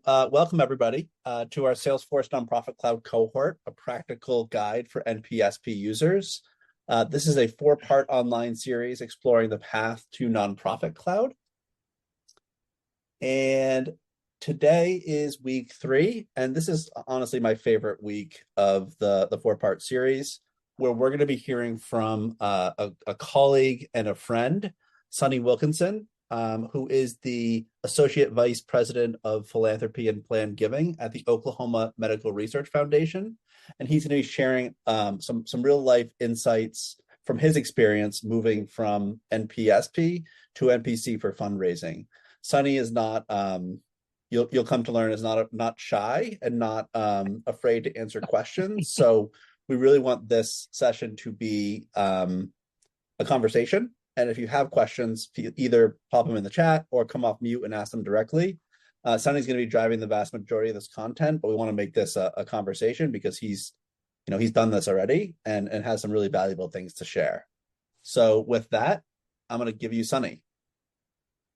Welcome everybody to our Salesforce Nonprofit Cloud cohort, a practical guide for NPSP users. This is a four-part online series exploring the path to nonprofit cloud. And today is week 3, and this is honestly my favorite week of the four-part series, where we're going to be hearing from a colleague and a friend, Sunny Wilkinson, who is the Associate Vice President of Philanthropy and Planned Giving at the Oklahoma Medical Research Foundation. And he's going to be sharing some real life insights from his experience moving from NPSP to NPC for fundraising. Sunny is not, you'll come to learn, is not shy and not afraid to answer questions. So we really want this session to be a conversation. And if you have questions, either pop them in the chat or come off mute and ask them directly. Sunny's going to be driving the vast majority of this content, but we want to make this a conversation because he's done this already and has some really valuable things to share. So with that, I'm going to give you Sunny.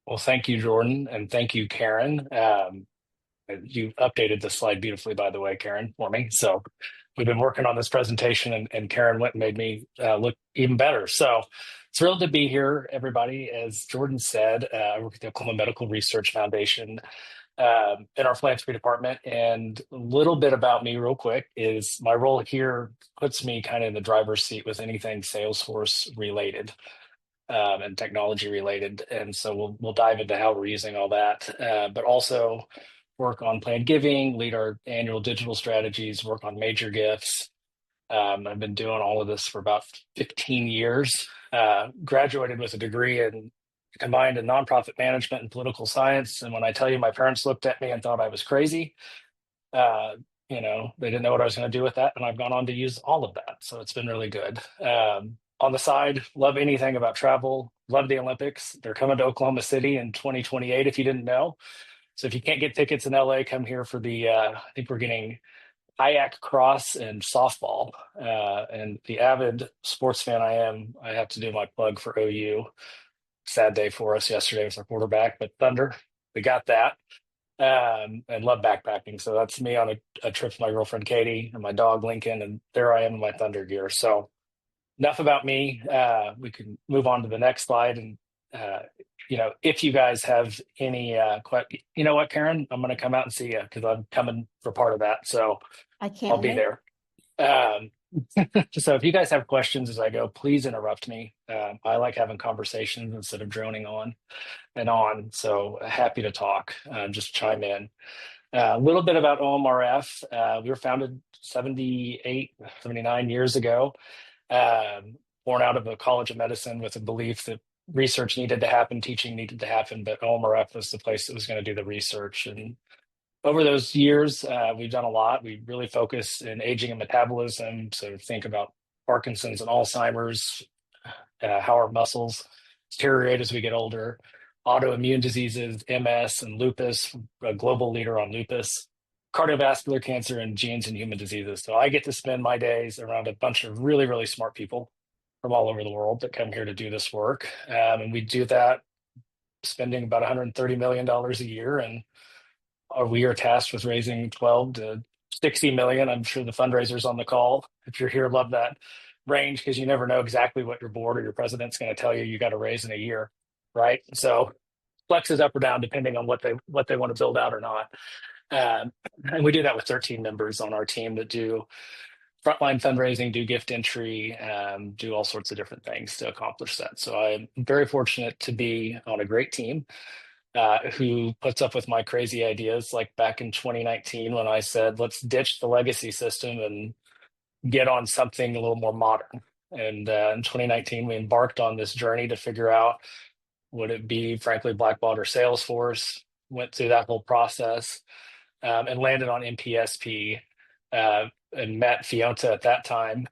Well, thank you, Jordan, and thank you, Karen. You updated the slide beautifully, by the way, Karen, for me. So we've been working on this presentation, and Karen went and made me look even better. So thrilled to be here, everybody. As Jordan said, I work at the Oklahoma Medical Research Foundation in our philanthropy department. And a little bit about me real quick is my role here puts me kind of in the driver's seat with anything Salesforce related and technology related. And so we'll dive into how we're using all that, but also work on planned giving, lead our annual digital strategies, work on major gifts. I've been doing all of this for about 15 years. Graduated with a degree combined in nonprofit management and political science. And when I tell you my parents looked at me and thought I was crazy, they didn't know what I was going to do with that. And I've gone on to use all of that. So it's been really good. On the side, love anything about travel, love the Olympics. They're coming to Oklahoma City in 2028, if you didn't know. So if you can't get tickets in LA, come here for I think we're getting kayak cross and softball. And the avid sports fan I am, I have to do my plug for OU. Sad day for us yesterday with our quarterback, but Thunder, we got that. And love backpacking. So that's me on a trip with my girlfriend Katie and my dog Lincoln, and there I am in my Thunder gear. So enough about me. We can move on to the next slide. And if you guys have any you know what, Karen, I'm going to come out and see you because I'm coming for part of that. So I can't I'll be there. So if you guys have questions as I go, please interrupt me. I like having conversations instead of droning on and on. So happy to talk. Just chime in. A little bit about OMRF. We were founded 79 years ago, born out of a college of medicine with a belief that research needed to happen, teaching needed to happen, but OMRF was the place that was going to do the research. And over those years, we've done a lot. We really focus in aging and metabolism. So think about Parkinson's and Alzheimer's, how our muscles deteriorate as we get older, autoimmune diseases, MS and lupus, a global leader on lupus, cardiovascular cancer, and genes and human diseases. So I get to spend my days around a bunch of really, really smart people from all over the world that come here to do this work. And we do that spending about $130 million a year. And we are tasked with raising 12 to 60 million. I'm sure the fundraisers on the call, if you're here, love that range because you never know exactly what your board or your president's going to tell you got to raise in a year, right? So flexes up or down depending on what they want to build out or not. And we do that with 13 members on our team that do frontline fundraising, do gift entry, do all sorts of different things to accomplish that. So I'm very fortunate to be on a great team who puts up with my crazy ideas. Like back in 2019, when I said, let's ditch the legacy system and get on something a little more modern. And in 2019, we embarked on this journey to figure out, would it be, frankly, Blackbaud or Salesforce? Went through that whole process and landed on NPSP and met Fíonta at that time.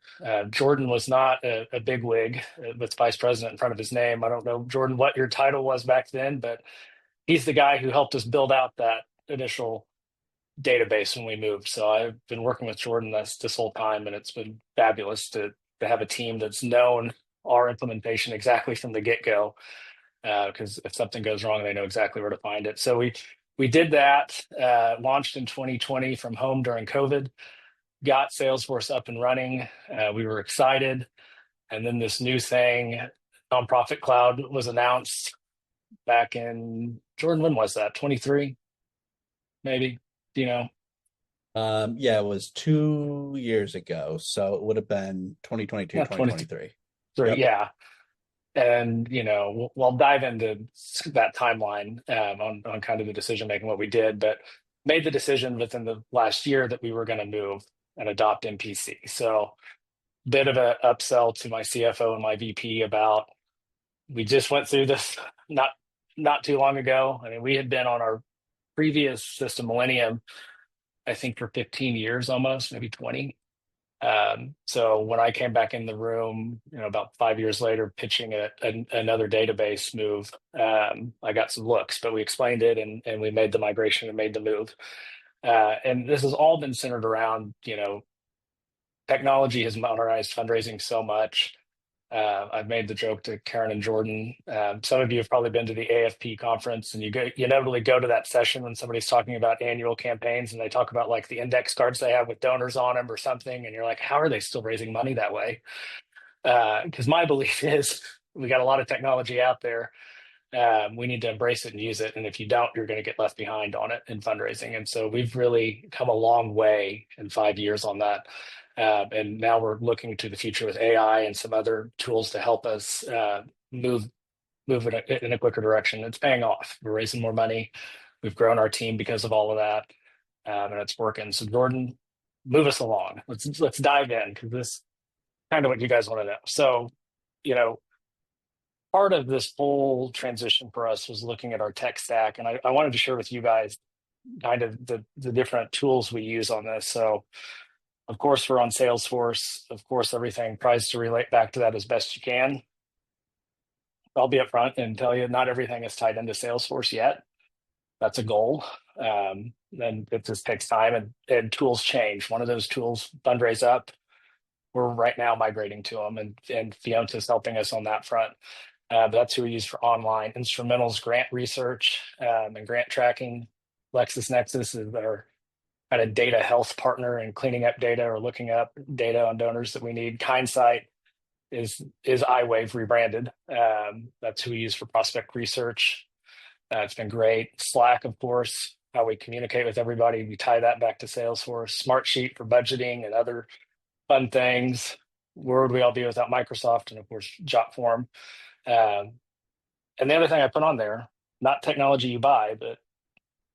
Jordan was not a bigwig with vice president in front of his name. I don't know, Jordan, what your title was back then, but he's the guy who helped us build out that initial database when we moved. So I've been working with Jordan this whole time, and it's been fabulous to have a team that's known our implementation exactly from the get-go. Because if something goes wrong, they know exactly where to find it. So we we did that, launched in 2020 from home during COVID, got Salesforce up and running. We were excited. And then this new thing, Nonprofit Cloud, was announced back in, Jordan, when was that? 23, maybe? Do you know? Yeah, it was 2 years ago, so it would have been 2022, Yeah, 2023. 23. Yep. Yeah. And, we'll dive into that timeline on kind of the decision making, what we did, but made the decision within the last year that we were going to move and adopt MPC. So, bit of a upsell to my CFO and my VP about, we just went through this not too long ago. I mean, we had been on our previous system, Millennium, I think for 15 years almost, maybe 20. So when I came back in the room, about 5 years later, pitching another database move, I got some looks, but we explained it and we made the migration and made the move. And this has all been centered around, technology has modernized fundraising so much. I've made the joke to Karen and Jordan. Some of you have probably been to the AFP conference, and you inevitably go to that session when somebody's talking about annual campaigns, and they talk about like the index cards they have with donors on them or something, and you're like, how are they still raising money that way? Because my belief is we got a lot of technology out there. We need to embrace it and use it, and if you don't, you're going to get left behind on it in fundraising. And so we've really come a long way in 5 years on that. And now we're looking to the future with AI and some other tools to help us move it in a quicker direction. It's paying off. We're raising more money. We've grown our team because of all of that, and it's working. So Jordan, move us along. Let's dive in, because this is kind of what you guys want to know. So, part of this whole transition for us was looking at our tech stack, and I wanted to share with you guys kind of the different tools we use on this. So, of course, we're on Salesforce. Of course, everything tries to relate back to that as best you can. I'll be upfront and tell you, not everything is tied into Salesforce yet. That's a goal. And it just takes time, and tools change. One of those tools, Fundraise Up, we're right now migrating to them, and Fíonta is helping us on that front. That's who we use for online instrumentals, grant research, and grant tracking. LexisNexis is our kind of data health partner in cleaning up data or looking up data on donors that we need. Kindsight is iWave rebranded. That's who we use for prospect research. It's been great. Slack, of course, how we communicate with everybody. We tie that back to Salesforce. Smartsheet for budgeting and other fun things. Where would we all be without Microsoft? And of course, Jotform. And the other thing I put on there, not technology you buy, but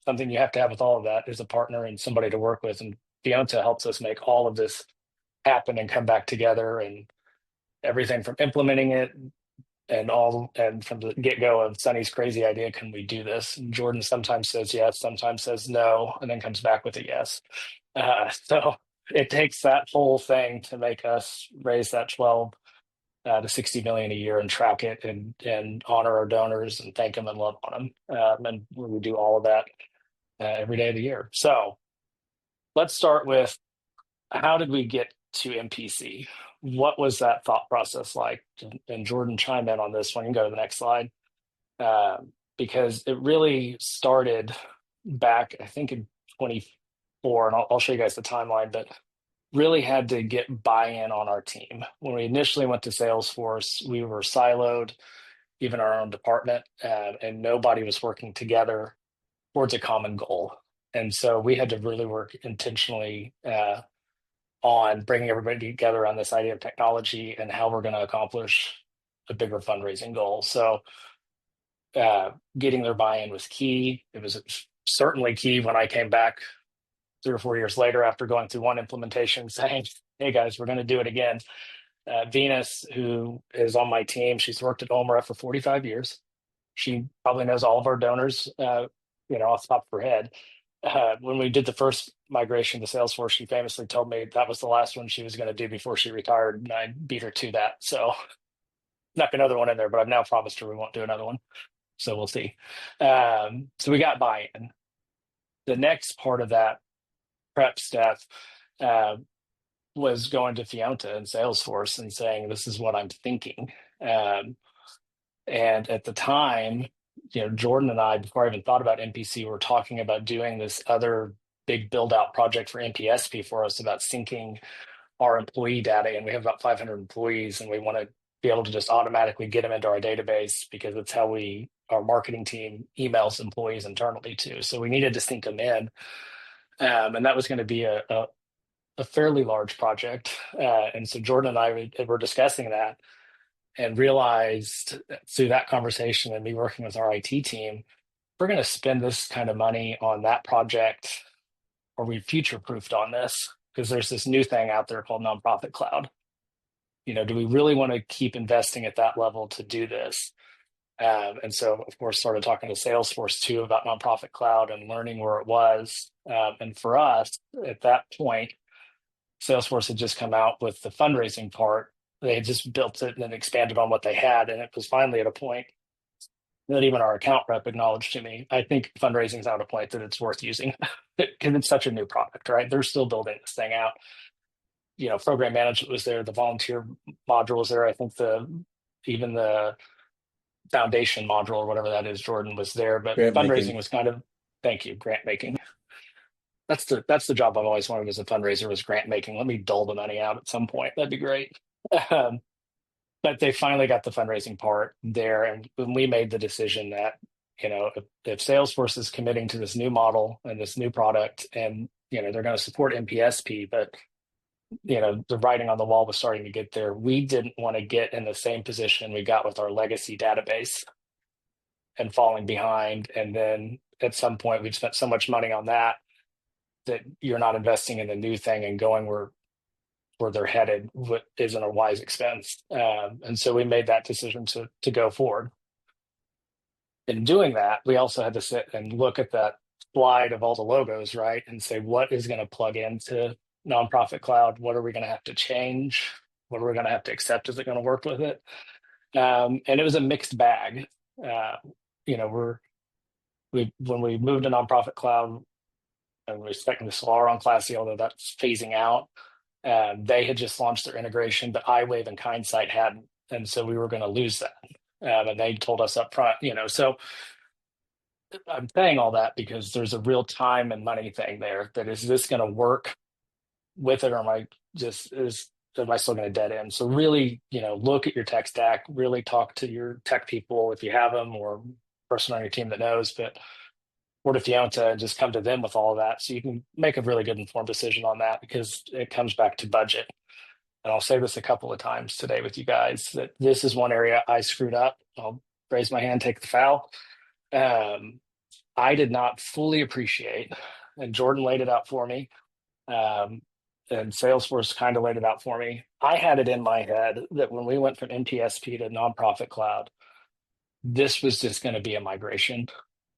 something you have to have with all of that, is a partner and somebody to work with. And Fíonta helps us make all of this happen and come back together, and everything from implementing it and from the get-go of Sunny's crazy idea, can we do this? And Jordan sometimes says yes, sometimes says no, and then comes back with a yes. So it takes that whole thing to make us raise that 12 to 60 million a year and track it and honor our donors and thank them and love on them. And we do all of that every day of the year. So let's start with, how did we get to MPC? What was that thought process like? And Jordan, chime in on this one. You can go to the next slide. Because it really started back, I think, in 24, and I'll show you guys the timeline, but really had to get buy-in on our team. When we initially went to Salesforce, we were siloed, even our own department, and nobody was working together towards a common goal. And so we had to really work intentionally on bringing everybody together on this idea of technology and how we're going to accomplish a bigger fundraising goal. So getting their buy-in was key. It was certainly key when I came back 3 or 4 years later after going through one implementation, saying, hey guys, we're going to do it again. Venus, who is on my team, she's worked at Omra for 45 years. She probably knows all of our donors, off the top of her head. When we did the first migration to Salesforce, she famously told me that was the last one she was going to do before she retired, and I beat her to that. So snuck another one in there, but I've now promised her we won't do another one. So we'll see. So we got buy-in. The next part of that prep step was going to Fíonta and Salesforce and saying, this is what I'm thinking. And at the time, Jordan and I, before I even thought about NPC, were talking about doing this other big build out project for NPSP for us about syncing our employee data. And we have about 500 employees, and we want to be able to just automatically get them into our database because it's how our marketing team emails employees internally too. So we needed to sync them in. And that was going to be a fairly large project. And so Jordan and I were discussing that and realized through that conversation and me working with our IT team, we're going to spend this kind of money on that project, or we future proofed on this because there's this new thing out there called nonprofit cloud. Do we really want to keep investing at that level to do this? And so, of course, started talking to Salesforce too about nonprofit cloud and learning where it was. And for us, at that point, Salesforce had just come out with the fundraising part. They had just built it and then expanded on what they had. And it was finally at a point that even our account rep acknowledged to me, I think fundraising is at a point that it's worth using because it's such a new product, right? They're still building this thing out. Program management was there, the volunteer module was there. I think even the foundation module or whatever that is, Jordan, was there, but Grant fundraising making. was kind of, thank you, grant making. That's the job I've always wanted as a fundraiser, was grant making. Let me dole the money out at some point. That'd be great. Um, but they finally got the fundraising part there. And when we made the decision that, if Salesforce is committing to this new model and this new product, and, they're going to support NPSP, but, the writing on the wall was starting to get there. We didn't want to get in the same position we got with our legacy database and falling behind. And then at some point, we've spent so much money on that you're not investing in the new thing and going where they're headed isn't a wise expense. And so we made that decision to go forward. In doing that, we also had to sit and look at that slide of all the logos, right? And say, what is going to plug into nonprofit cloud? What are we going to have to change? What are we going to have to accept? Is it going to work with it? And it was a mixed bag. When we moved to nonprofit cloud, and we're expecting the Solar on Classy, although that's phasing out. They had just launched their integration, but iWave and Kindsight hadn't. And so we were going to lose that. And they told us up front, so I'm saying all that because there's a real time and money thing there. That is this going to work with it, or am I still going to dead end? So really, look at your tech stack, really talk to your tech people if you have them, or person on your team that knows, but or to Fíonta and just come to them with all of that. So you can make a really good informed decision on that, because it comes back to budget. And I'll say this a couple of times today with you guys, that this is one area I screwed up. I'll raise my hand, take the foul. I did not fully appreciate, and Jordan laid it out for me, and Salesforce kind of laid it out for me. I had it in my head that when we went from NPSP to nonprofit cloud, this was just going to be a migration.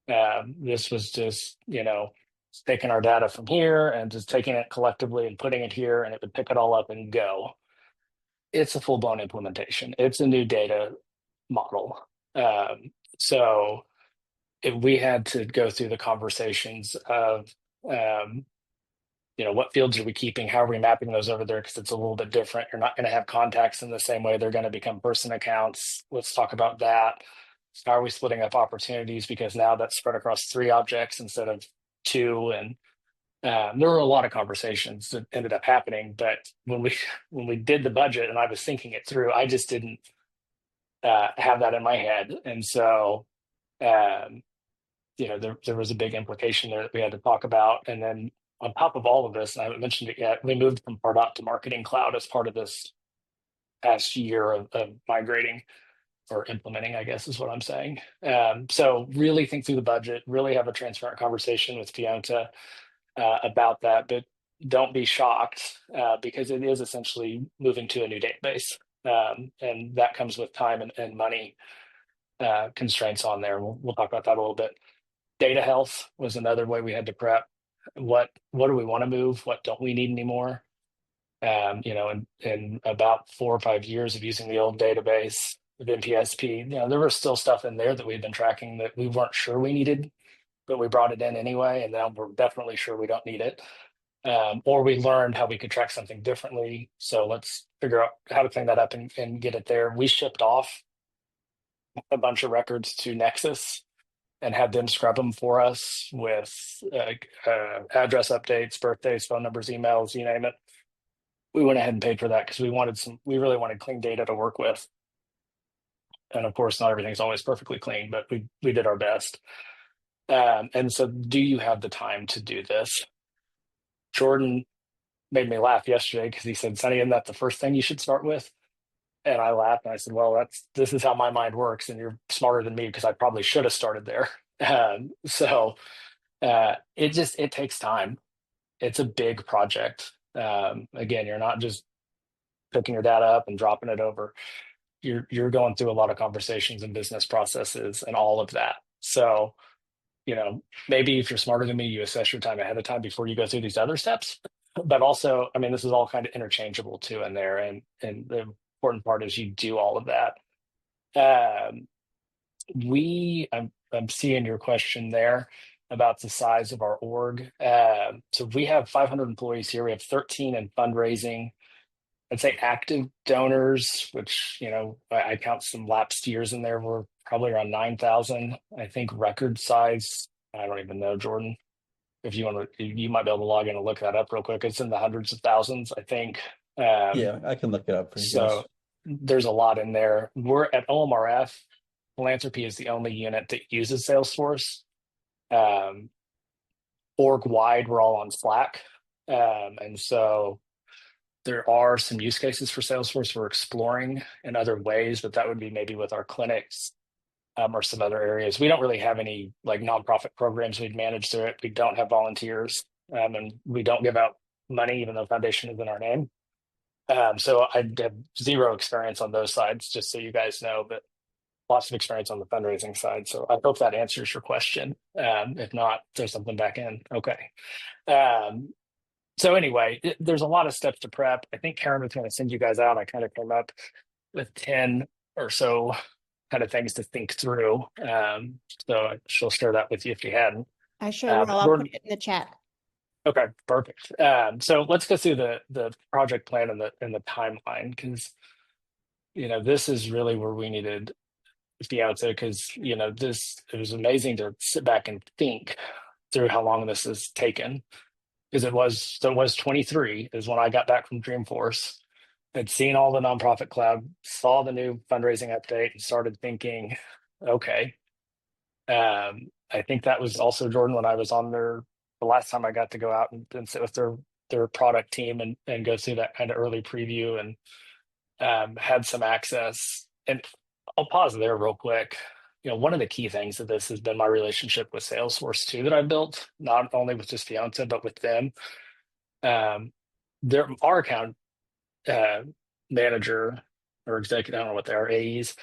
This was just, taking our data from here and just taking it collectively and putting it here, and it would pick it all up and go. It's a full-blown implementation. It's a new data model. So we had to go through the conversations of, what fields are we keeping? How are we mapping those over there? Because it's a little bit different. You're not going to have contacts in the same way. They're going to become person accounts. Let's talk about that. How are we splitting up opportunities? Because now that's spread across 3 objects instead of 2. And there were a lot of conversations that ended up happening. But when we did the budget and I was thinking it through, I just didn't have that in my head. And so, there was a big implication there that we had to talk about. And then on top of all of this, and I haven't mentioned it yet, we moved from Pardot to Marketing Cloud as part of this past year of migrating, or implementing, I guess is what I'm saying. So really think through the budget, really have a transparent conversation with Fíonta about that, but don't be shocked because it is essentially moving to a new database. And that comes with time and money constraints on there. We'll talk about that a little bit. Data health was another way we had to prep. What do we want to move? What don't we need anymore? In about 4 or 5 years of using the old database of NPSP, there was still stuff in there that we had been tracking that we weren't sure we needed, but we brought it in anyway, and now we're definitely sure we don't need it. Or we learned how we could track something differently. So let's figure out how to clean that up and get it there. We shipped off a bunch of records to Nexus and had them scrub them for us with address updates, birthdays, phone numbers, emails, you name it. We went ahead and paid for that because we really wanted clean data to work with. And of course, not everything's always perfectly clean, but we did our best. And so, do you have the time to do this? Jordan made me laugh yesterday because he said, "Sonny, isn't that the first thing you should start with?" And I laughed and I said, "Well, this is how my mind works, and you're smarter than me because I probably should have started there." It takes time. It's a big project. Again, you're not just picking your data up and dropping it over. You're going through a lot of conversations and business processes and all of that. So, maybe if you're smarter than me, you assess your time ahead of time before you go through these other steps. But also, I mean, this is all kind of interchangeable too in there. And the important part is you do all of that. Um, I'm seeing your question there about the size of our org. So we have 500 employees here. We have 13 in fundraising. I'd say active donors, which, I count some lapsed years in there. We're probably around 9,000. I think record size, I don't even know, Jordan. If you want to, you might be able to log in and look that up real quick. It's in the hundreds of thousands, I think. Yeah, I can look it up for you So guys. there's a lot in there. We're at OMRF. Philanthropy is the only unit that uses Salesforce. Um, Org wide, we're all on Slack. And so there are some use cases for Salesforce we're exploring in other ways, but that would be maybe with our clinics or some other areas. We don't really have any like nonprofit programs we'd manage through it. We don't have volunteers, and we don't give out money, even though foundation is in our name. So I have zero experience on those sides, just so you guys know, but lots of experience on the fundraising side. So I hope that answers your question. If not, throw something back in. Okay. Um, so anyway, there's a lot of steps to prep. I think Karen was going to send you guys out. I kind of came up with 10 or so kind of things to think through. So she'll share that with you if you hadn't. I sure will. I'll put it in the chat. Okay, perfect. So let's go through the project plan and the timeline because this is really where we needed Fíonta because it was amazing to sit back and think through how long this has taken because it was 23 is when I got back from Dreamforce. I'd seen all the nonprofit cloud, saw the new fundraising update, and started thinking, okay. I think that was also Jordan when I was on the last time I got to go out and sit with their product team and go through that kind of early preview and had some access. And I'll pause there real quick. One of the key things of this has been my relationship with Salesforce too that I built, not only with just Fíonta, but with them. Our account manager or executive, I don't know what they are, AEs.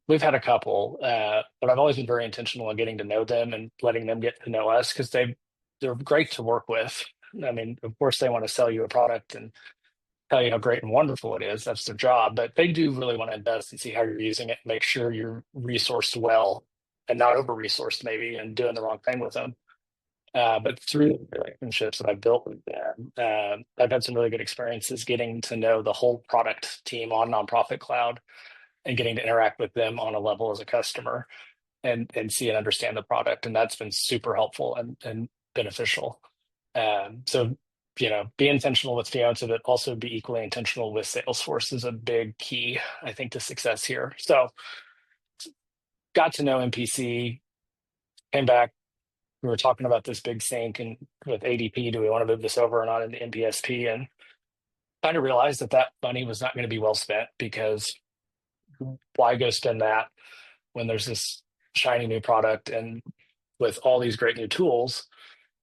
We've had a couple, but I've always been very intentional in getting to know them and letting them get to know us because they're great to work with. I mean, of course, they want to sell you a product and tell you how great and wonderful it is. That's their job, but they do really want to invest and see how you're using it, make sure you're resourced well and not over-resourced maybe and doing the wrong thing with them. But through the relationships that I've built with them, I've had some really good experiences getting to know the whole product team on Nonprofit Cloud and getting to interact with them on a level as a customer and see and understand the product. And that's been super helpful and beneficial. So, be intentional with Fíonta, but also be equally intentional with Salesforce is a big key, I think, to success here. So got to know MPC, came back. We were talking about this big sync and with ADP, do we want to move this over or not into NPSP? And kind of realized that money was not going to be well spent because why go spend that when there's this shiny new product and with all these great new tools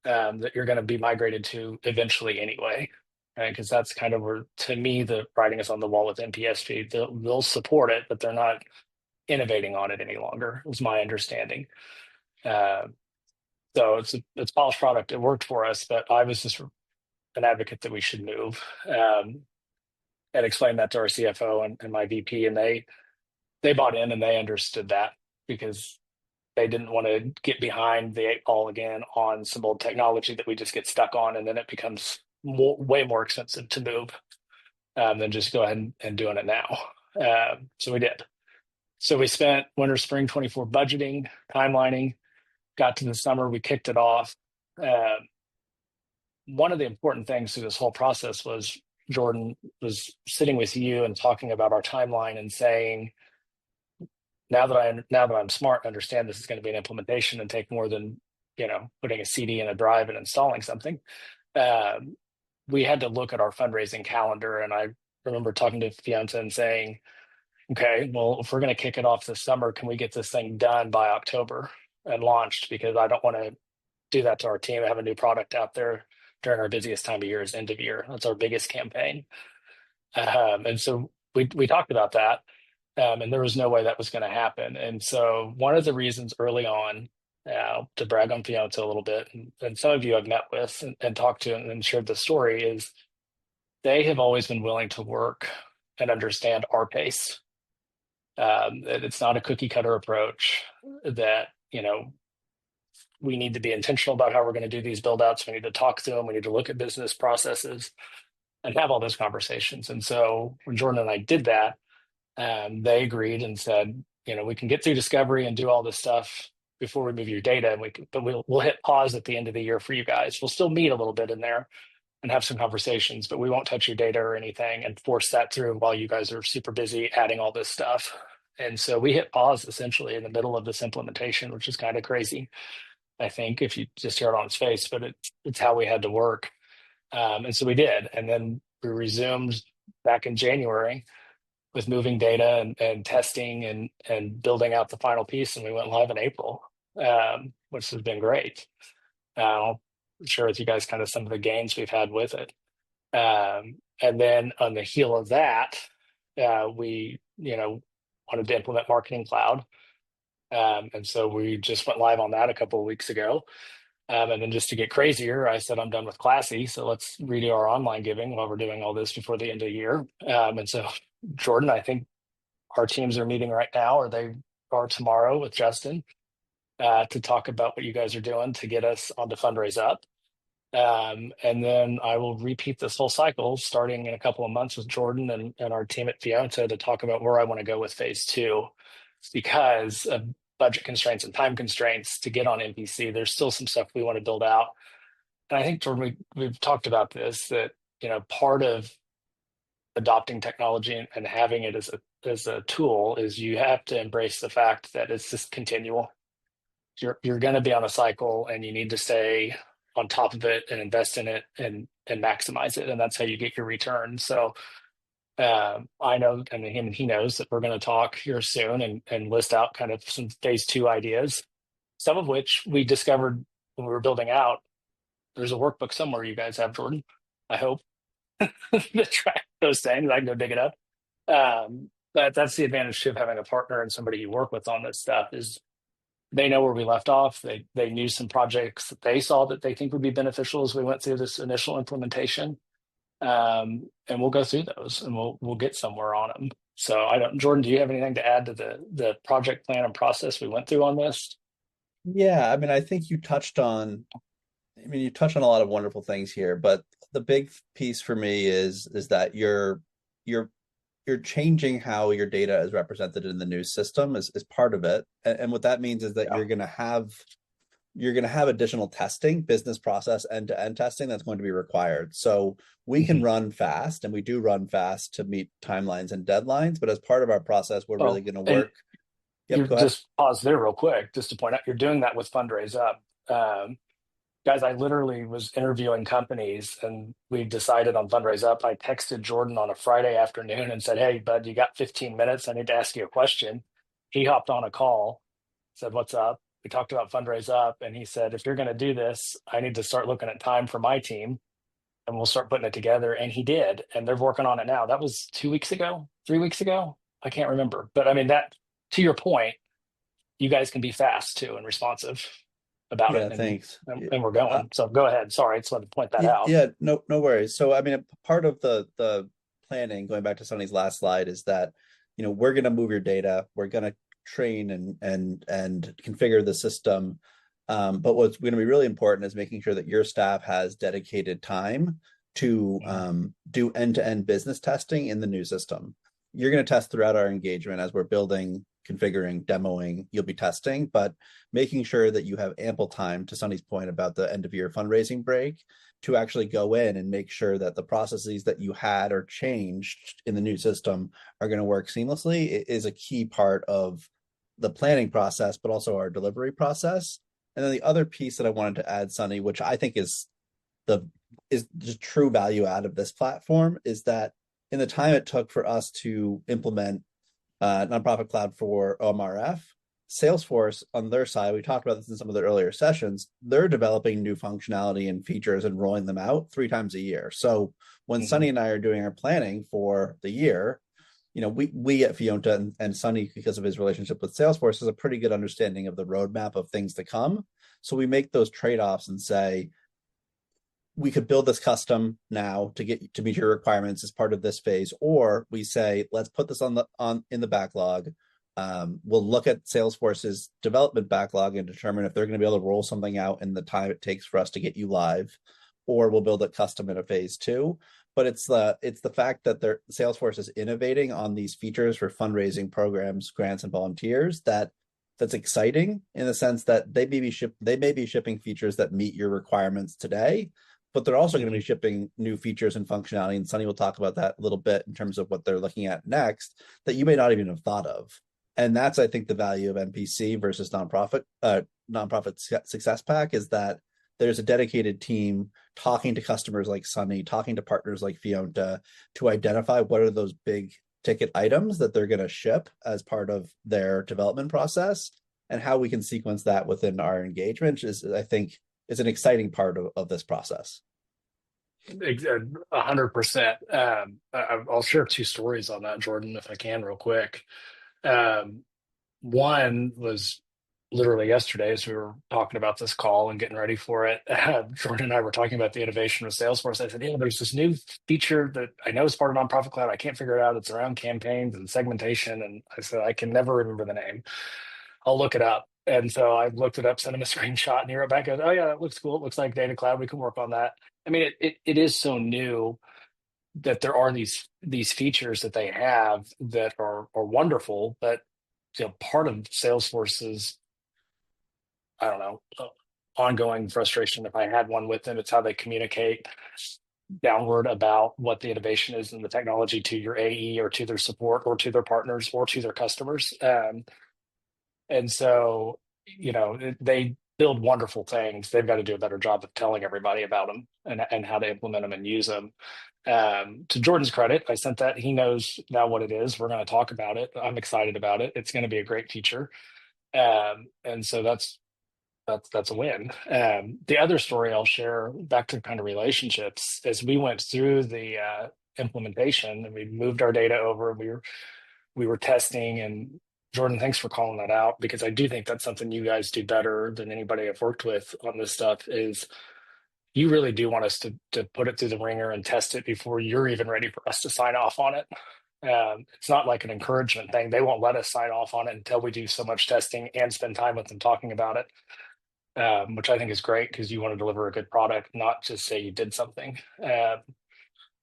that you're going to be migrated to eventually anyway, right? Because that's kind of where, to me, the writing is on the wall with NPSP. They'll support it, but they're not innovating on it any longer, is my understanding. So it's polished product. It worked for us, but I was just an advocate that we should move and explain that to our CFO and my VP, and they bought in and they understood that because they didn't want to get behind the eight ball again on some old technology that we just get stuck on, and then it becomes way more expensive to move than just go ahead and doing it now. So we did. So we spent winter, spring 24 budgeting, timelining, got to the summer, we kicked it off. Uh, One of the important things through this whole process was Jordan was sitting with you and talking about our timeline and saying, now that I'm smart and understand this is going to be an implementation and take more than putting a CD in a drive and installing something. Um, we had to look at our fundraising calendar, and I remember talking to Fíonta and saying, "Okay, well, if we're going to kick it off this summer, can we get this thing done by October and launched? Because I don't want to do that to our team. Have a new product out there during our busiest time of year is end of year. That's our biggest campaign." And so we talked about that, and there was no way that was going to happen. And so one of the reasons early on, to brag on Fíonta a little bit, and some of you I've met with and talked to and shared the story, is they have always been willing to work and understand our pace. That it's not a cookie cutter approach, that we need to be intentional about how we're going to do these build outs. We need to talk to them. We need to look at business processes and have all those conversations. And so when Jordan and I did that, they agreed and said, we can get through discovery and do all this stuff before we move your data, and but we'll hit pause at the end of the year for you guys. We'll still meet a little bit in there and have some conversations, but we won't touch your data or anything and force that through while you guys are super busy adding all this stuff. And so we hit pause essentially in the middle of this implementation, which is kind of crazy, I think, if you just hear it on its face, but it's how we had to work. And so we did. And then we resumed back in January with moving data and testing and building out the final piece. And we went live in April, which has been great. I'll share with you guys kind of some of the gains we've had with it. And then on the heel of that, we, wanted to implement Marketing Cloud. And so we just went live on that a couple of weeks ago. And then just to get crazier, I said, I'm done with Classy. So let's redo our online giving while we're doing all this before the end of the year. And so, Jordan, I think our teams are meeting right now, or they are tomorrow with Justin, to talk about what you guys are doing to get us onto Fundraise Up. And then I will repeat this whole cycle starting in a couple of months with Jordan and our team at Fíonta to talk about where I want to go with phase 2, because of budget constraints and time constraints to get on NPC. There's still some stuff we want to build out. And I think, Jordan, we've talked about this, that, part of adopting technology and having it as a tool is you have to embrace the fact that it's just continual. You're going to be on a cycle, and you need to stay on top of it and invest in it and maximize it. And that's how you get your return. So I know, and he knows that we're going to talk here soon and list out kind of some phase 2 ideas, some of which we discovered when we were building out. There's a workbook somewhere you guys have, Jordan, I hope, to track those things. I can go dig it up. But that's the advantage of having a partner and somebody you work with on this stuff, is they know where we left off. They knew some projects that they saw that they think would be beneficial as we went through this initial implementation. And we'll go through those and we'll get somewhere on them. So Jordan, do you have anything to add to the project plan and process we went through on this? Yeah, I think you touched on a lot of wonderful things here, but the big piece for me is that you're changing how your data is represented in the new system is part of it. And what that means is that you're going to have additional testing, business process, end-to-end testing that's going to be required. So we can run fast, and we do run fast to meet timelines and deadlines. But as part of our process, we're really going to work. Yep, just pause there real quick, just to point out, you're doing that with Fundraise Up. Guys, I literally was interviewing companies, and we decided on Fundraise Up. I texted Jordan on a Friday afternoon and said, "Hey, bud, you got 15 minutes? I need to ask you a question." He hopped on a call, said, "What's up?" We talked about Fundraise Up, and he said, "If you're going to do this, I need to start looking at time for my team, and we'll start putting it together." And he did, and they're working on it now. That was 2 weeks ago, 3 weeks ago. I can't remember. But that, to your point, you guys can be fast too and responsive about it. Thanks. And we're going. So go ahead. Sorry, I just wanted to point that out. Yeah, no worries. So part of the planning, going back to Sonny's last slide, is that we're going to move your data, we're going to train and configure the system. But what's going to be really important is making sure that your staff has dedicated time to do end-to-end business testing in the new system. You're going to test throughout our engagement as we're building configuring, demoing, you'll be testing, but making sure that you have ample time, to Sunny's point about the end of year fundraising break, to actually go in and make sure that the processes that you had or changed in the new system are going to work seamlessly. It is a key part of the planning process, but also our delivery process. And then the other piece that I wanted to add, Sunny, which I think is just true value out of this platform, is that in the time it took for us to implement Nonprofit Cloud for OMRF, Salesforce on their side, we talked about this in some of the earlier sessions, they're developing new functionality and features and rolling them out 3 times a year. So when Sunny and I are doing our planning for the year, we at Fíonta and Sunny, because of his relationship with Salesforce, has a pretty good understanding of the roadmap of things to come. So we make those trade-offs and say, we could build this custom now to meet your requirements as part of this phase, or we say, let's put this in the backlog. We'll look at Salesforce's development backlog and determine if they're going to be able to roll something out in the time it takes for us to get you live, or we'll build it custom in a phase 2. But it's the fact that Salesforce is innovating on these features for fundraising programs, grants, and volunteers that's exciting, in the sense that they may be shipping features that meet your requirements today, but they're also going to be shipping new features and functionality. And Sunny will talk about that a little bit in terms of what they're looking at next that you may not even have thought of. And that's, I think, the value of NPC versus nonprofit success pack, is that there's a dedicated team talking to customers like Sunny, talking to partners like Fíonta, to identify what are those big ticket items that they're going to ship as part of their development process, and how we can sequence that within our engagement is, I think, is an exciting part of this process. 100%. I'll share 2 stories on that, Jordan, if I can, real quick. One was literally yesterday, as we were talking about this call and getting ready for it. Jordan and I were talking about the innovation with Salesforce. I said, there's this new feature that I know is part of Nonprofit Cloud. I can't figure it out. It's around campaigns and segmentation. And I said, I can never remember the name. I'll look it up. And so I looked it up, sent him a screenshot, and he wrote back, goes, oh yeah, that looks cool. It looks like Data Cloud. We can work on that. I mean, it is so new that there are these features that they have that are wonderful, but part of Salesforce's, I don't know, ongoing frustration, if I had one with them, it's how they communicate downward about what the innovation is in the technology to your AE, or to their support, or to their partners, or to their customers. And so, they build wonderful things. They've got to do a better job of telling everybody about them and how to implement them and use them. To Jordan's credit, I sent that. He knows now what it is. We're going to talk about it. I'm excited about it. It's going to be a great feature. And so that's a win. The other story I'll share, back to kind of relationships, as we went through the implementation and we moved our data over, we were testing. And Jordan, thanks for calling that out, because I do think that's something you guys do better than anybody I've worked with on this stuff. Is you really do want us to put it through the ringer and test it before you're even ready for us to sign off on it. It's not like an encouragement thing. They won't let us sign off on it until we do so much testing and spend time with them talking about it, which I think is great, because you want to deliver a good product, not just say you did something.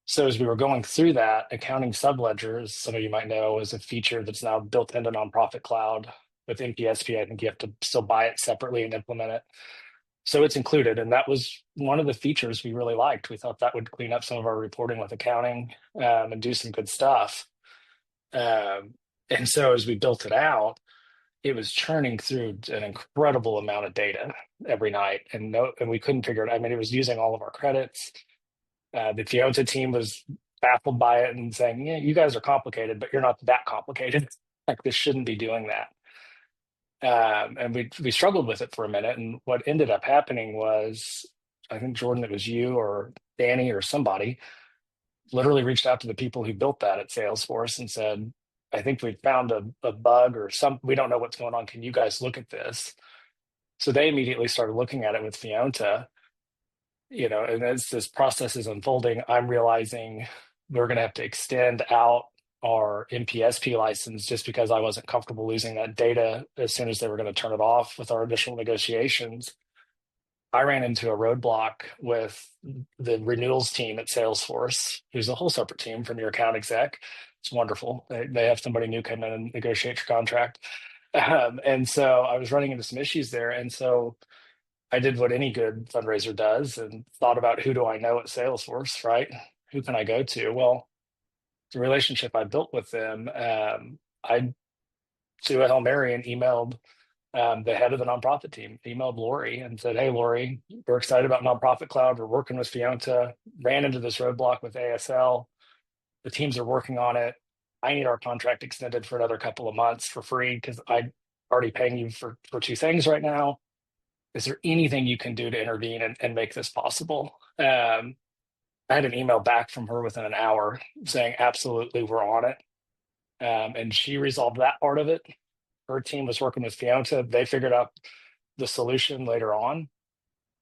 So as we were going through that, accounting subledgers, some of you might know, is a feature that's now built into Nonprofit Cloud. With NPSP, I think you have to still buy it separately and implement it. So it's included. And that was one of the features we really liked. We thought that would clean up some of our reporting with accounting and do some good stuff. And so as we built it out, it was churning through an incredible amount of data every night. And we couldn't figure it out. I mean, it was using all of our credits. The Fíonta team was baffled by it and saying, yeah, you guys are complicated, but you're not that complicated. Like, this shouldn't be doing that. And we struggled with it for a minute. And what ended up happening was, I think, Jordan, it was you or Danny or somebody, literally reached out to the people who built that at Salesforce and said, I think we found a bug or we don't know what's going on. Can you guys look at this? So they immediately started looking at it with Fíonta. And as this process is unfolding, I'm realizing we're going to have to extend out our NPSP license, just because I wasn't comfortable losing that data as soon as they were going to turn it off with our initial negotiations. I ran into a roadblock with the renewals team at Salesforce, who's a whole separate team from your account exec. It's wonderful. They have somebody new come in and negotiate your contract. And so I was running into some issues there. And so I did what any good fundraiser does and thought about who do I know at Salesforce, right? Who can I go to? Well, the relationship I built with them, I threw a Hail Mary and emailed the head of the nonprofit team, emailed Lori and said, "Hey, Lori, we're excited about Nonprofit Cloud. We're working with Fíonta, ran into this roadblock with ASL. The teams are working on it. I need our contract extended for another couple of months for free because I'm already paying you for two things right now. Is there anything you can do to intervene and make this possible?" I had an email back from her within an hour saying, "Absolutely, we're on it." And she resolved that part of it. Her team was working with Fíonta. They figured out the solution later on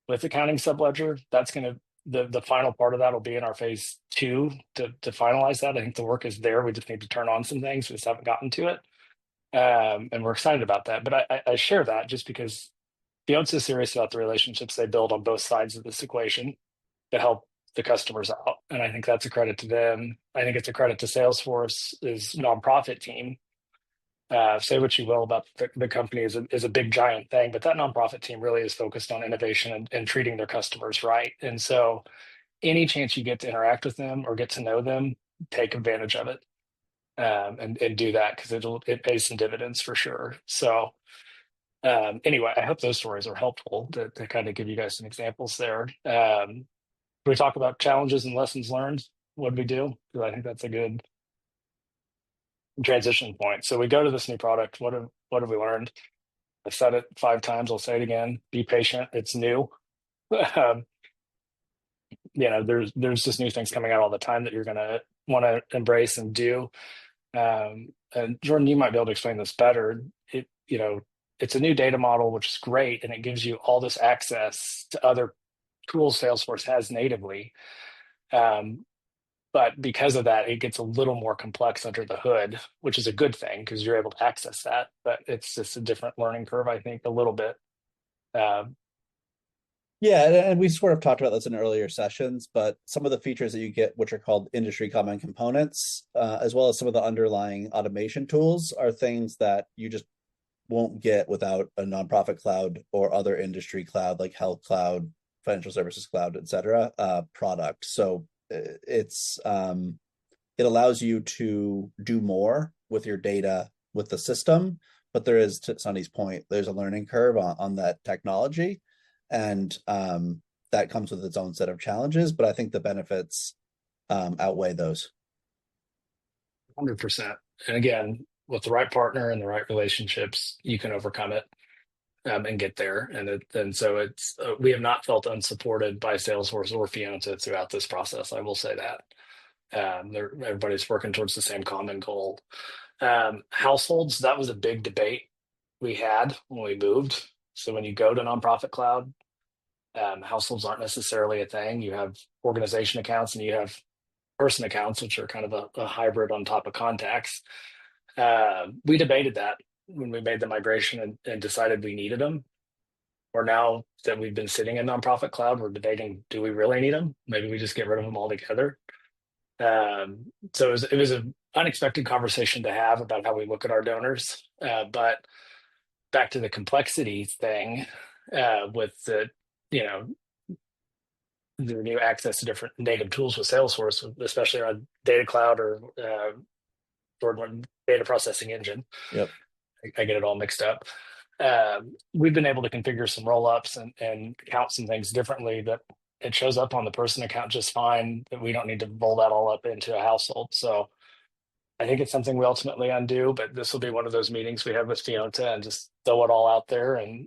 with accounting subledger. That's going to the final part of that will be in our phase 2 to finalize that. I think the work is there. We just need to turn on some things. We just haven't gotten to it. And we're excited about that. But I share that just because Fíonta is serious about the relationships they build on both sides of this equation to help the customers out. And I think that's a credit to them. I think it's a credit to Salesforce's nonprofit team. Say what you will about the company is a big giant thing, but that nonprofit team really is focused on innovation and treating their customers right. And so any chance you get to interact with them or get to know them, take advantage of it, and do that because it pays some dividends for sure. So anyway, I hope those stories are helpful to kind of give you guys some examples there. We talk about challenges and lessons learned. What do we do? Because I think that's a good transition point. So we go to this new product. What have we learned? I've said it 5 times. I'll say it again. Be patient. It's new. There's just new things coming out all the time that you're going to want to embrace and do. And Jordan, you might be able to explain this better. It's a new data model, which is great, and it gives you all this access to other tools Salesforce has natively. But because of that, it gets a little more complex under the hood, which is a good thing because you're able to access that. But it's just a different learning curve, I think, a little bit. Yeah, and we sort of talked about this in earlier sessions, but some of the features that you get, which are called industry common components, as well as some of the underlying automation tools, are things that you just won't get without a nonprofit cloud or other industry cloud like health cloud, financial services cloud, et cetera, product. So it allows you to do more with your data with the system, but there is, to Sunny's point, there's a learning curve on that technology, and that comes with its own set of challenges, but I think the benefits outweigh those. 100%. And again, with the right partner and the right relationships, you can overcome it and get there. And so we have not felt unsupported by Salesforce or Fíonta throughout this process. I will say that. Everybody's working towards the same common goal. Households, that was a big debate we had when we moved. So when you go to nonprofit cloud, households aren't necessarily a thing. You have organization accounts and you have person accounts, which are kind of a hybrid on top of contacts. We debated that when we made the migration and decided we needed them. Or now that we've been sitting in nonprofit cloud, we're debating, do we really need them? Maybe we just get rid of them altogether. So it was an unexpected conversation to have about how we look at our donors. But back to the complexity thing with the new access to different native tools with Salesforce, especially around data cloud or data processing engine. Yep. I get it all mixed up. We've been able to configure some roll-ups and count some things differently that it shows up on the person account just fine, that we don't need to roll that all up into a household. So I think it's something we ultimately undo, but this will be one of those meetings we have with Fíonta and just throw it all out there and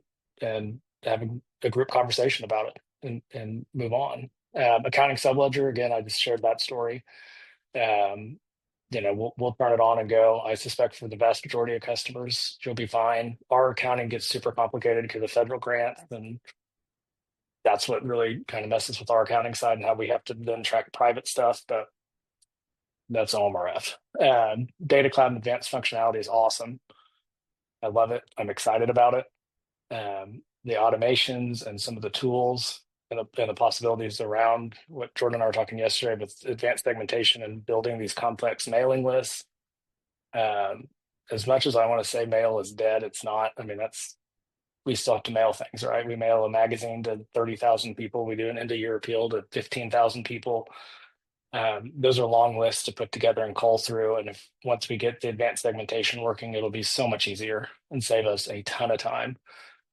having a group conversation about it and move on. Accounting subledger, again, I just shared that story. We'll turn it on and go. I suspect for the vast majority of customers, you'll be fine. Our accounting gets super complicated because of federal grant, and that's what really kind of messes with our accounting side and how we have to then track private stuff, but that's OMRF. Data cloud and advanced functionality is awesome. I love it. I'm excited about it. the automations and some of the tools and the possibilities around what Jordan and I were talking yesterday with advanced segmentation and building these complex mailing lists. As much as I want to say mail is dead, it's not. I mean, we still have to mail things, right? We mail a magazine to 30,000 people. We do an end-of-year appeal to 15,000 people. Those are long lists to put together and call through. And if once we get the advanced segmentation working, it'll be so much easier and save us a ton of time.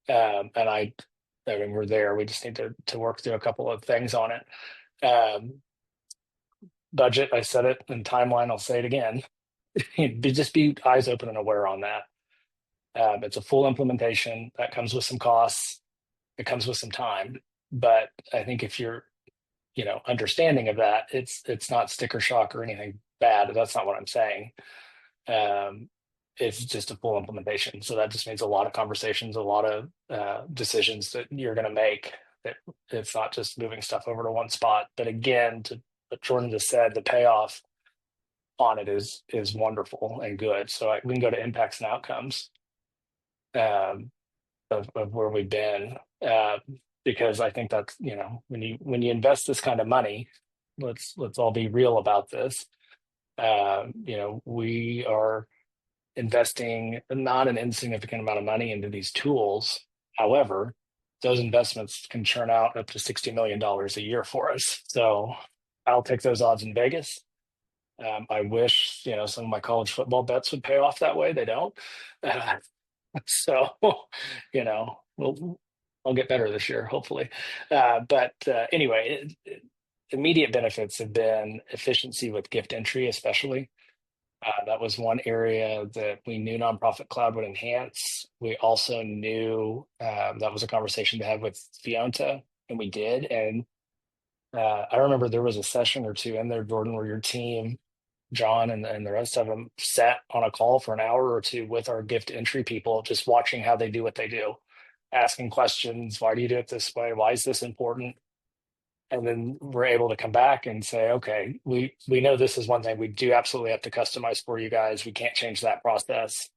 And I mean, we're there. We just need to work through a couple of things on it. Budget, I said it, and timeline, I'll say it again. Just be eyes open and aware on that. It's a full implementation that comes with some costs. It comes with some time. But I think if you're understanding of that, it's not sticker shock or anything bad. That's not what I'm saying. It's just a full implementation. So that just means a lot of conversations, a lot of decisions that you're going to make. That it's not just moving stuff over to one spot. But again, to what Jordan just said, the payoff on it is wonderful and good. So we can go to impacts and outcomes of where we've been. Because I think that's, when you invest this kind of money, let's all be real about this. We are investing not an insignificant amount of money into these tools. However, those investments can churn out up to $60 million a year for us. So I'll take those odds in Vegas. I wish, some of my college football bets would pay off that way. They don't. So, I'll get better this year, hopefully. But anyway, immediate benefits have been efficiency with gift entry, especially. That was one area that we knew Nonprofit Cloud would enhance. We also knew that was a conversation to have with Fíonta, and we did. And I remember there was a session or two in there, Jordan, where your team, John and the rest of them, sat on a call for an hour or two with our gift entry people, just watching how they do what they do, asking questions. Why do you do it this way? Why is this important? And then we're able to come back and say, okay, we know this is one thing we do absolutely have to customize for you guys. We can't change that process.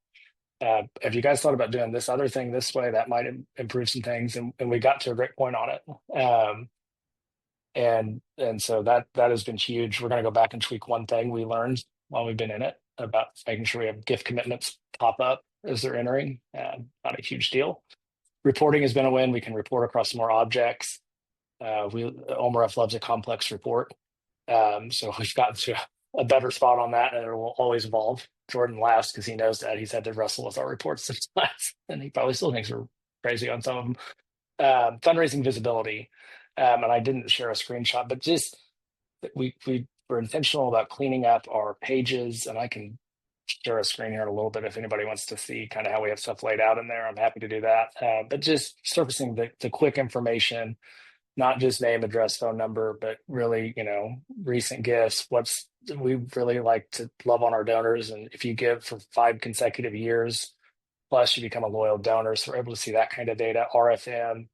Have you guys thought about doing this other thing this way? That might improve some things. And we got to a great point on it. And so that has been huge. We're going to go back and tweak one thing we learned while we've been in it about making sure we have gift commitments pop up as they're entering. Not a huge deal. Reporting has been a win. We can report across more objects. OMRF loves a complex report. So we've gotten to a better spot on that, and it will always evolve. Jordan laughs because he knows that he's had to wrestle with our reports sometimes, and he probably still thinks we're crazy on some of them. Fundraising visibility. And I didn't share a screenshot, but just we were intentional about cleaning up our pages, and I can share a screen here in a little bit if anybody wants to see kind of how we have stuff laid out in there. I'm happy to do that. But just surfacing the quick information, not just name, address, phone number, but really, recent gifts. We really like to love on our donors. And if you give for 5 consecutive years, plus you become a loyal donor. So we're able to see that kind of data, RFM,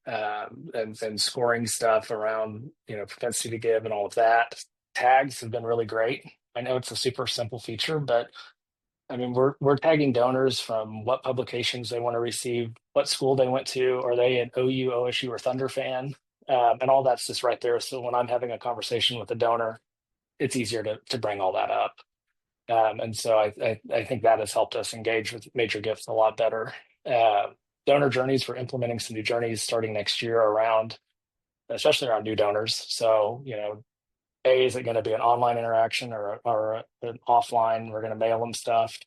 and scoring stuff around, propensity to give and all of that. Tags have been really great. I know it's a super simple feature, but I mean, we're tagging donors from what publications they want to receive, what school they went to, are they an OU, OSU, or Thunder fan, and all that's just right there. So when I'm having a conversation with a donor, it's easier to bring all that up. And so I think that has helped us engage with major gifts a lot better. Donor journeys, we're implementing some new journeys starting next year especially around new donors. So, is it going to be an online interaction or an offline? We're going to mail them stuff.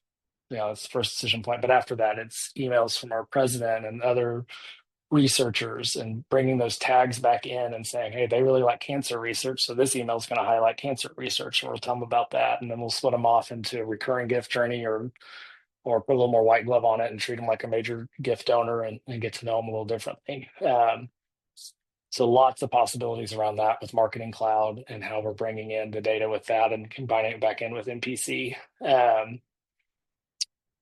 It's the first decision point. But after that, it's emails from our president and other researchers and bringing those tags back in and saying, hey, they really like cancer research. So this email is going to highlight cancer research, and we'll tell them about that. And then we'll split them off into a recurring gift journey or put a little more white glove on it and treat them like a major gift donor and get to know them a little differently. So lots of possibilities around that with Marketing Cloud and how we're bringing in the data with that and combining it back in with NPC.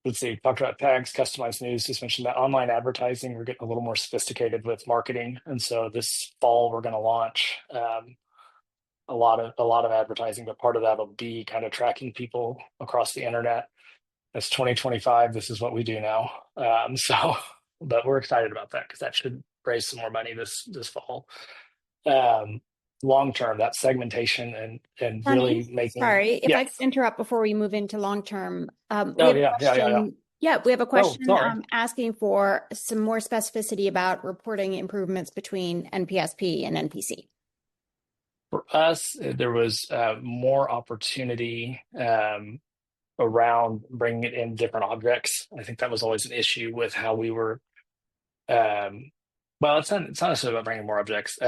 Let's see, talked about tags, customized news, just mentioned that online advertising. We're getting a little more sophisticated with marketing. And so this fall, we're going to launch a lot of advertising, but part of that will be kind of tracking people across the internet. That's 2025. This is what we do now. So but we're excited about that because that should raise some more money this fall. Long term, that segmentation and really making. Sorry, if I Yes. could interrupt before we move into long term. We Oh have a yeah, question. Yeah, we have a question sorry. asking for some more specificity about reporting improvements between NPSP and NPC. For us, there was more opportunity around bringing it in different objects. I think that was always an issue with how we were. Well, it's not necessarily about bringing more objects.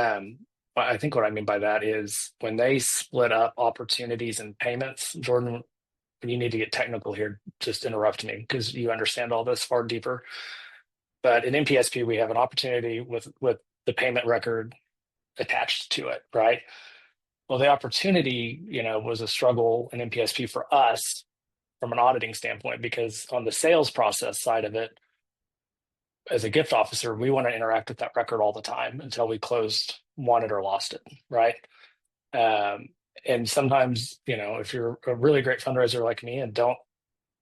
But I think what I mean by that is when they split up opportunities and payments, Jordan, you need to get technical here, just interrupt me because you understand all this far deeper. But in NPSP, we have an opportunity with the payment record attached to it, right? Well, the opportunity, was a struggle in NPSP for us from an auditing standpoint, because on the sales process side of it, as a gift officer, we want to interact with that record all the time until we closed, won it, or lost it, right? And sometimes, if you're a really great fundraiser like me and don't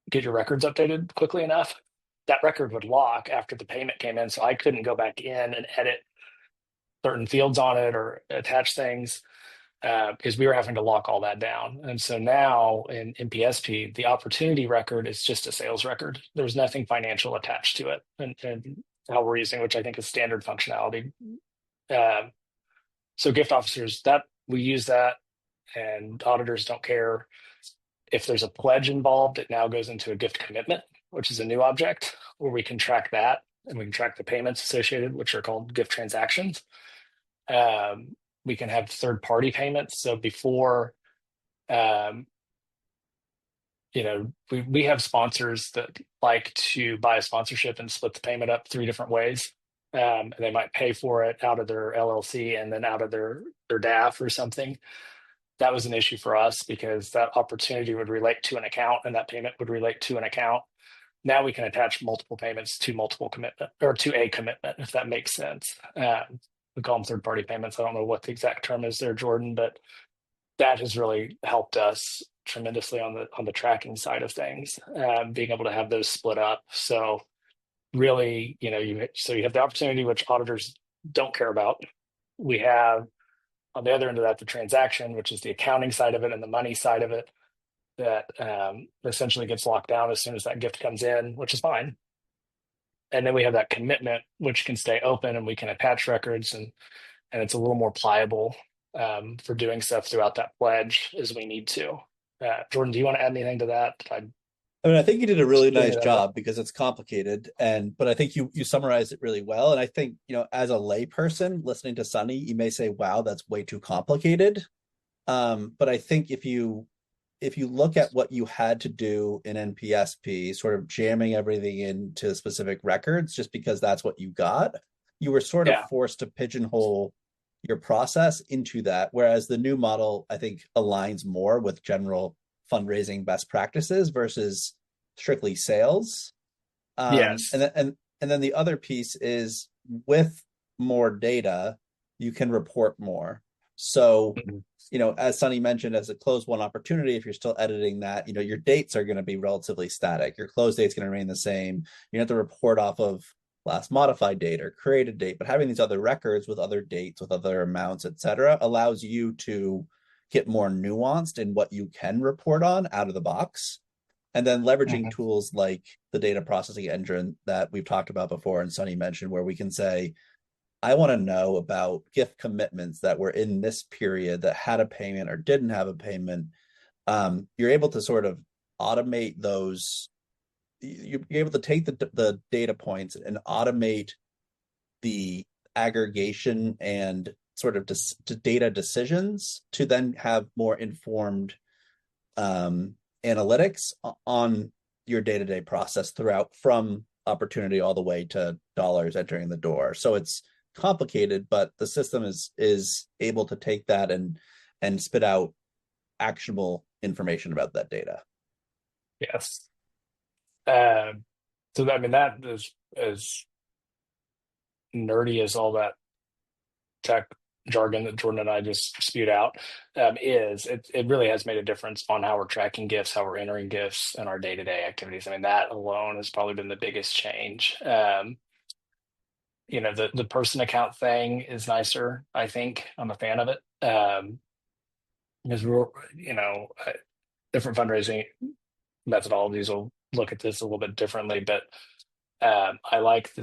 get your records updated quickly enough, that record would lock after the payment came in. So I couldn't go back in and edit certain fields on it or attach things because we were having to lock all that down. And so now in NPSP, the opportunity record is just a sales record. There's nothing financial attached to it, and how we're using, which I think is standard functionality. So gift officers, that we use that, and auditors don't care. If there's a pledge involved, it now goes into a gift commitment, which is a new object where we can track that, and we can track the payments associated, which are called gift transactions. We can have third-party payments. So before, we have sponsors that like to buy a sponsorship and split the payment up 3 different ways. They might pay for it out of their LLC and then out of their DAF or something. That was an issue for us because that opportunity would relate to an account and that payment would relate to an account. Now we can attach multiple payments to multiple commitment or to a commitment, if that makes sense. We call them third-party payments. I don't know what the exact term is there, Jordan, but that has really helped us tremendously on the tracking side of things, being able to have those split up. So really, you have the opportunity, which auditors don't care about. We have on the other end of that, the transaction, which is the accounting side of it and the money side of it, that essentially gets locked down as soon as that gift comes in, which is fine. And then we have that commitment, which can stay open and we can attach records, and it's a little more pliable for doing stuff throughout that pledge as we need to. Jordan, do you want to add anything to that? I think you did a really nice job because it's complicated, but I think you summarized it really well. And I think, as a layperson listening to Sunny, you may say, wow, that's way too complicated. But I think if you look at what you had to do in NPSP, sort of jamming everything into specific records, just because that's what you got, you were sort of forced to pigeonhole your process into that. Whereas the new model, I think, aligns more with general fundraising best practices versus strictly sales. Yes. And then the other piece is with more data, you can report more. So, as Sunny mentioned, as a closed won opportunity, if you're still editing that, your dates are going to be relatively static. Your close date's going to remain the same. You have to report off of last modified date or created date, but having these other records with other dates, with other amounts, et cetera, allows you to get more nuanced in what you can report on out of the box. And then leveraging tools like the data processing engine that we've talked about before and Sunny mentioned, where we can say, I want to know about gift commitments that were in this period that had a payment or didn't have a payment. You're able to sort of automate those. You're able to take the data points and automate the aggregation and sort of data decisions to then have more informed analytics on your day-to-day process throughout, from opportunity all the way to dollars entering the door. So it's complicated, but the system is able to take that and spit out actionable information about that data. Yes. So that is as nerdy as all that tech jargon that Jordan and I just spewed out it really has made a difference on how we're tracking gifts, how we're entering gifts, and our day-to-day activities. That alone has probably been the biggest change. the person account thing is nicer. I think I'm a fan of it. Because different fundraising methodologies will look at this a little bit differently, but I like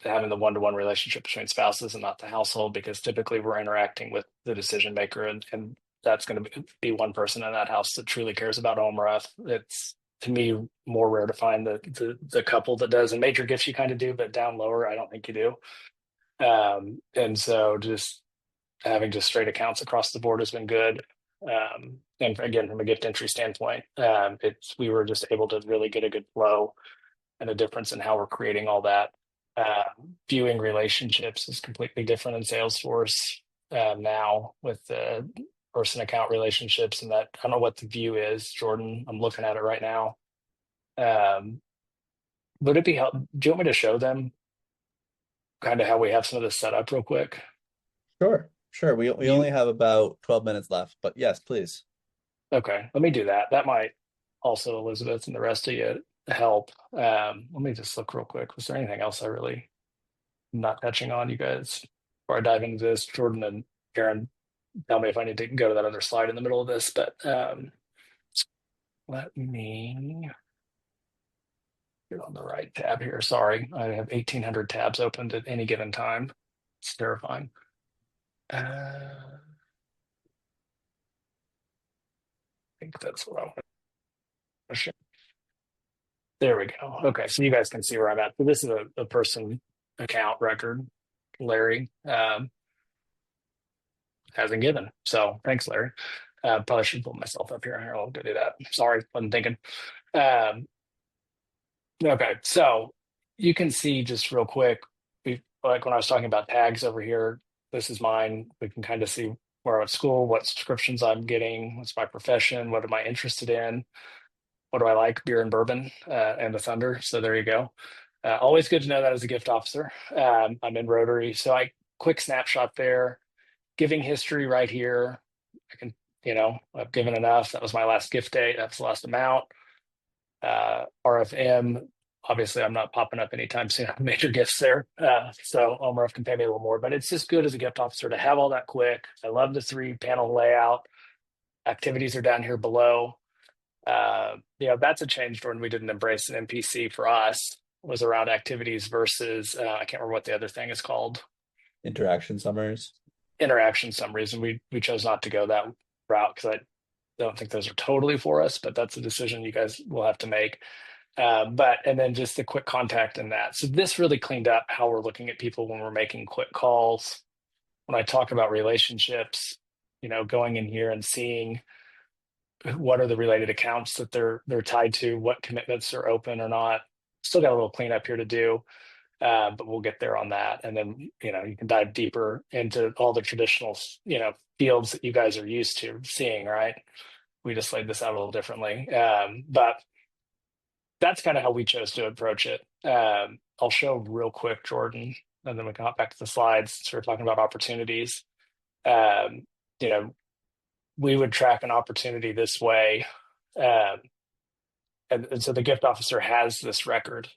having the one-to-one relationship between spouses and not the household, because typically we're interacting with the decision maker, and that's going to be one person in that house that truly cares about OMRF. It's, to me, more rare to find the couple that does. And major gifts you kind of do, but down lower, I don't think you do. And so just having just straight accounts across the board has been good. And again, from a gift entry standpoint, we were just able to really get a good flow and a difference in how we're creating all that. Viewing relationships is completely different in Salesforce now with the person account relationships, and that, I don't know what the view is, Jordan. I'm looking at it right now. Would it be help? Do you want me to show them kind of how we have some of this set up real quick? Sure. We only have about 12 minutes left, but yes, please. Okay, let me do that. That might also, Elizabeth and the rest of you, help. Let me just look real quick. Was there anything else I really am not touching on, you guys? Before I dive into this, Jordan and Karen, tell me if I need to go to that other slide in the middle of this, but let me get on the right tab here. Sorry, I have 1,800 tabs opened at any given time. It's terrifying. I think that's what I want to share. There we go. Okay, so you guys can see where I'm at. So this is a person account record. Larry hasn't given. So thanks, Larry. Probably should pull myself up here. I'll go do that. Sorry, wasn't thinking. Okay, so you can see just real quick, like when I was talking about tags over here, this is mine. We can kind of see where I'm at school, what subscriptions I'm getting, what's my profession, what am I interested in, what do I like, beer and bourbon, and the Thunder. So there you go. Always good to know that as a gift officer. I'm in Rotary, so quick snapshot there. Giving history right here. I can, I've given enough. That was my last gift date. That's the last amount. RFM, obviously I'm not popping up anytime soon on major gifts there. So OMRF can pay me a little more, but it's just good as a gift officer to have all that quick. I love the 3-panel layout. Activities are down here below. That's a change, Jordan. We didn't embrace an NPC for us, was around activities versus, I can't remember what the other thing is called. Interaction summaries. Interaction summaries. And we chose not to go that route because I don't think those are totally for us, but that's a decision you guys will have to make. And then just the quick contact in that. So this really cleaned up how we're looking at people when we're making quick calls. When I talk about relationships, going in here and seeing what are the related accounts that they're tied to, what commitments are open or not. Still got a little cleanup here to do, but we'll get there on that. And then, you can dive deeper into all the traditional, fields that you guys are used to seeing, right? We just laid this out a little differently. But that's kind of how we chose to approach it. I'll show real quick, Jordan, and then we can hop back to the slides. So we're talking about opportunities. We would track an opportunity this way. And so the gift officer has this record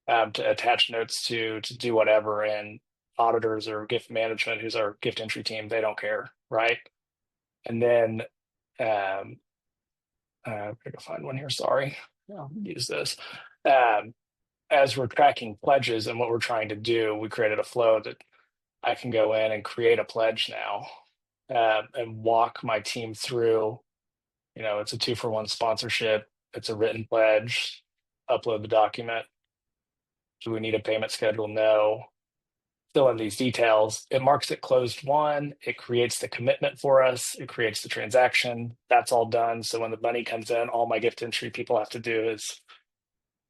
to attach notes to do whatever. And auditors or gift management, who's our gift entry team, they don't care, right? And then I'm going to find one here. Sorry, I'll use this. As we're tracking pledges and what we're trying to do, we created a flow that I can go in and create a pledge now. And walk my team through, it's a 2-for-1 sponsorship. It's a written pledge. Upload the document. Do we need a payment schedule? No. Fill in these details. It marks it closed won. It creates the commitment for us. It creates the transaction. That's all done. So when the money comes in, all my gift entry people have to do is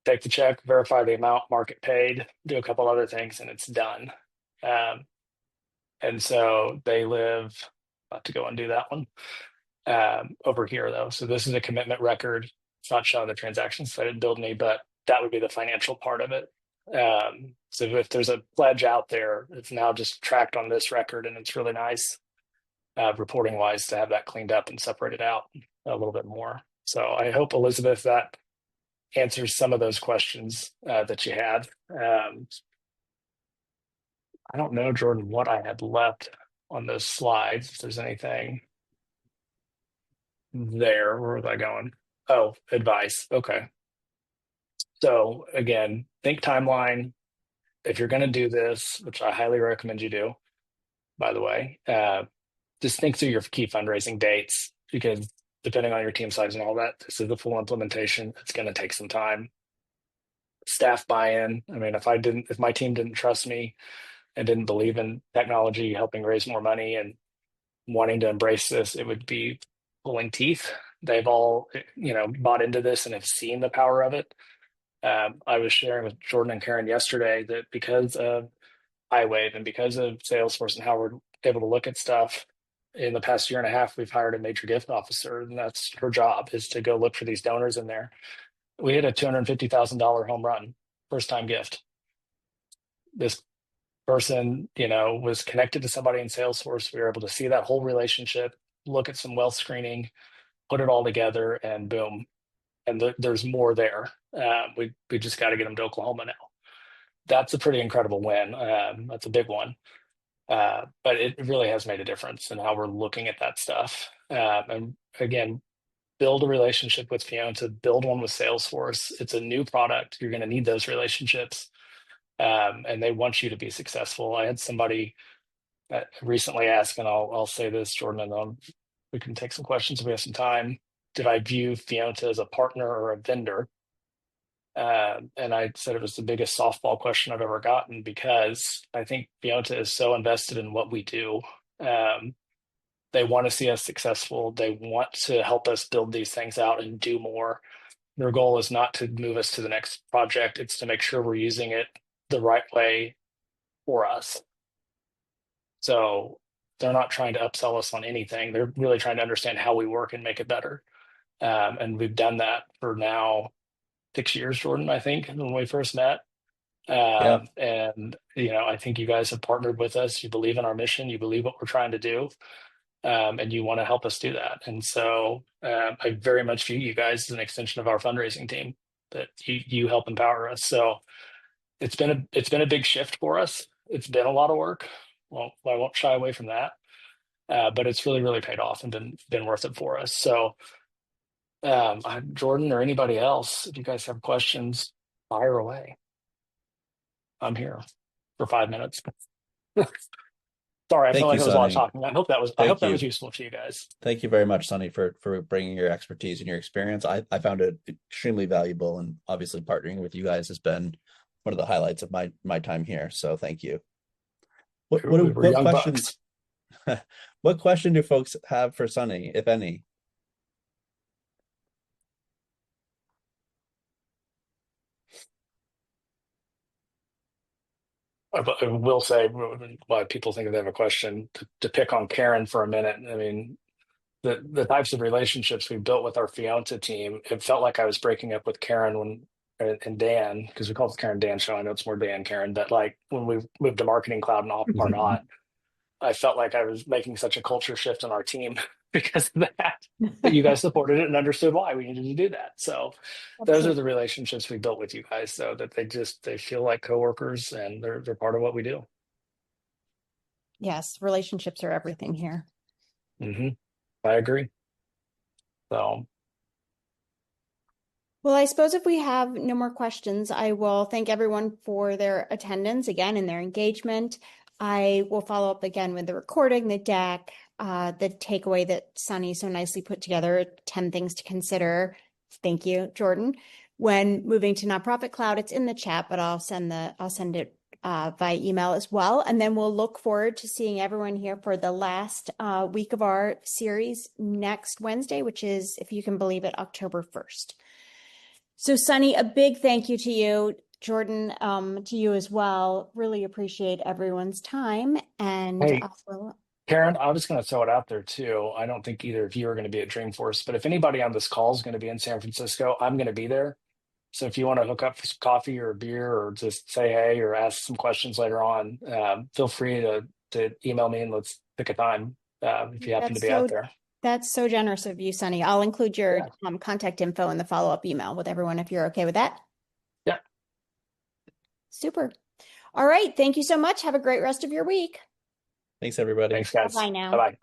take the check, verify the amount, mark it paid, do a couple other things, and it's done. And so they live. About to go and do that one over here, though. So this is a commitment record. It's not showing the transactions, so I didn't build any, but that would be the financial part of it. So if there's a pledge out there, it's now just tracked on this record, and it's really nice reporting wise to have that cleaned up and separated out a little bit more. So I hope, Elizabeth, that answers some of those questions that you had. I don't know, Jordan, what I had left on those slides, if there's anything there. Where was I going? Oh, advice. Okay. So again, think timeline. If you're going to do this, which I highly recommend you do, by the way, just think through your key fundraising dates, because depending on your team size and all that, this is the full implementation. It's going to take some time. Staff buy-in. I mean, if my team didn't trust me and didn't believe in technology helping raise more money and wanting to embrace this, it would be pulling teeth. They've all, bought into this and have seen the power of it. I was sharing with Jordan and Karen yesterday that because of iWave and because of Salesforce and how we're able to look at stuff, in the past year and a half, we've hired a major gift officer, and that's her job, is to go look for these donors in there. We hit a $250,000 home run, first time gift. This person, was connected to somebody in Salesforce. We were able to see that whole relationship, look at some wealth screening, put it all together, and boom. And there's more there. We just got to get them to Oklahoma now. That's a pretty incredible win. That's a big one. But it really has made a difference in how we're looking at that stuff. And again, build a relationship with Fíonta, build one with Salesforce. It's a new product. You're going to need those relationships. And they want you to be successful. I had somebody recently ask, and I'll say this, Jordan, and we can take some questions if we have some time. Did I view Fíonta as a partner or a vendor? And I said it was the biggest softball question I've ever gotten, because I think Fíonta is so invested in what we do. They want to see us successful. They want to help us build these things out and do more. Their goal is not to move us to the next project. It's to make sure we're using it the right way for us. So they're not trying to upsell us on anything. They're really trying to understand how we work and make it better. And we've done that for now 6 years, Jordan, I think, when we first met. Yeah. And, I think you guys have partnered with us. You believe in our mission. You believe what we're trying to do. And you want to help us do that. And so I very much view you guys as an extension of our fundraising team, that you help empower us. So it's been a big shift for us. It's been a lot of work. Well, I won't shy away from that. But it's really, really paid off and been worth it for us. So Jordan or anybody else, if you guys have questions, fire away. I'm here for 5 minutes. Sorry, I Thank feel like you, that was a lot of Sonny. talking. I hope that was useful to you guys. Thank you very much, Sonny, for bringing your expertise and your experience. I found it extremely valuable, and obviously partnering with you guys has been one of the highlights of my time here. So thank you. What questions? What question do folks have for Sonny, if any? I will say, why people think they have a question, to pick on Karen for a minute. I mean, the types of relationships we built with our Fíonta team, it felt like I was breaking up with Karen and Dan, because we call it Karen Dan show. I know it's more Dan Karen, but like when we moved to Marketing Cloud and off or not, I felt like I was making such a culture shift in our team because of that. But you guys supported it and understood why we needed to do that. So those are the relationships we built with you guys, so that they feel like coworkers and they're part of what we do. Yes, relationships are everything here. Mm-hmm. I agree. So, well, I suppose if we have no more questions, I will thank everyone for their attendance again and their engagement. I will follow up again with the recording, the deck, the takeaway that Sonny so nicely put together, 10 things to consider. Thank you, Jordan. When moving to Nonprofit Cloud, it's in the chat, but I'll send it via email as well. And then we'll look forward to seeing everyone here for the last week of our series next Wednesday, which is, if you can believe it, October 1st. So Sonny, a big thank you to you. Jordan, to you as well. Really appreciate everyone's time. And hey, Karen, I was going to throw it out there too. I don't think either of you are going to be at Dreamforce, but if anybody on this call is going to be in San Francisco, I'm going to be there. So if you want to hook up for some coffee or a beer, or just say hey or ask some questions later on, feel free to email me and let's pick a time if you happen to be out there. That's so generous of you, Sonny. I'll include your contact info in the follow-up email with everyone if you're okay with that. Yeah. Super. All right. Thank you so much. Have a great rest of your week. Thanks, everybody. Thanks, guys. Bye now. Bye-bye.